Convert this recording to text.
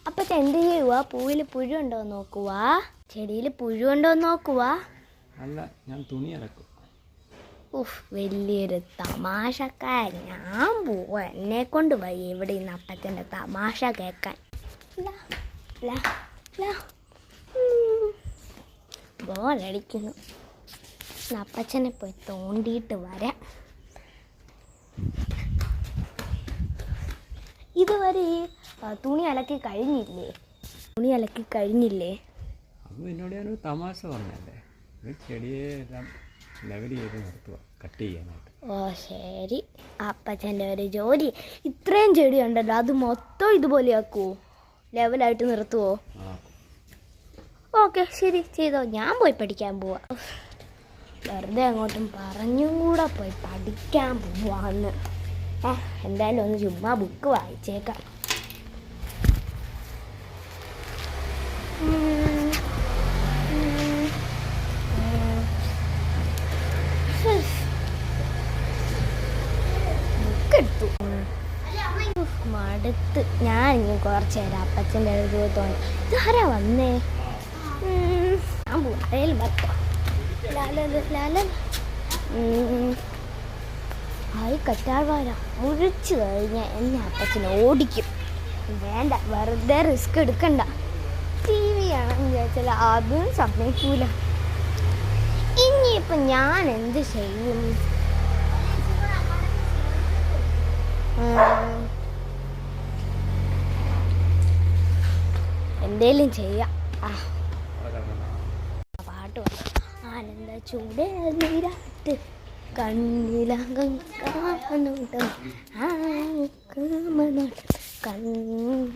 അപ്പച്ച എന്ത് ചെയ്യുക? പൂവിൽ പുഴു ഉണ്ടോ നോക്കുക, ചെടിയിൽ പുഴു ഉണ്ടോ നോക്കുക. അല്ല, ഞാൻ തുണി അലക്കും. വലിയൊരു തമാശക്കാരൻ. ഞാൻ പോവാ, എന്നെ കൊണ്ട് പോയി ഇവിടെ ഇന്ന് അപ്പച്ചൻ്റെ തമാശ കേൾക്കാൻ. ബോറടിക്കുന്നു. അപ്പച്ചനെ പോയി തോണ്ടിയിട്ട് വരാം. ഇതുവരെ തുണി അലക്കി കഴിഞ്ഞില്ലേ? അപ്പോൾ എന്നോട് ഞാനൊരു തമാശ പറഞ്ഞല്ലേ, ചെടിയെ എല്ലാം ലെവൽ ചെയ്ത് നിർത്തുക, കട്ട് ചെയ്യാനായിട്ട്. ഓ ശരി, അപ്പച്ചൻ്റെ ഒരു ജോലി. ഇത്രയും ചെടി ഉണ്ടല്ലോ, അത് മൊത്തം ഇതുപോലെയാക്കുമോ? ലെവലായിട്ട് നിർത്തുമോ? ഓക്കെ ശരി, ചെയ്തോ. ഞാൻ പോയി പഠിക്കാൻ പോവാ. വെറുതെ അങ്ങോട്ടും പറഞ്ഞും കൂടെ പോയി പഠിക്കാൻ പോവാന്ന്. എന്തായാലും ഒന്ന് ചുമ്മാ ബുക്ക് വായിച്ചേക്കാം. ബുക്കെടുത്തു. മടുത്ത്. ഞാൻ ഇനി കുറച്ച് നേരം അപ്പച്ചൻ്റെ അടുത്ത് തോന്നി. ഇതാരാ വന്നേ? ഞാൻ പോയാലും വെക്കാം. ആയി കറ്റാഴ്വാര മുഴിച്ചു കഴിഞ്ഞാൽ എന്നെ അപ്പച്ചനെ ഓടിക്കും. വേണ്ട, വെറുതെ റിസ്ക് എടുക്കണ്ട. ടി വി ആണെന്ന് വിചാരിച്ചാൽ അതും സമ്മതിക്കൂല. ഇനിയിപ്പം ഞാൻ എന്ത് ചെയ്യും? എന്തേലും ചെയ്യാം. പാട്ട് ആനന്ദ ചൂടേ നീരാട്ട് കണ്ണിലകം കാമനോട്ട് കാമനോട്ട് കണ്ണിലകം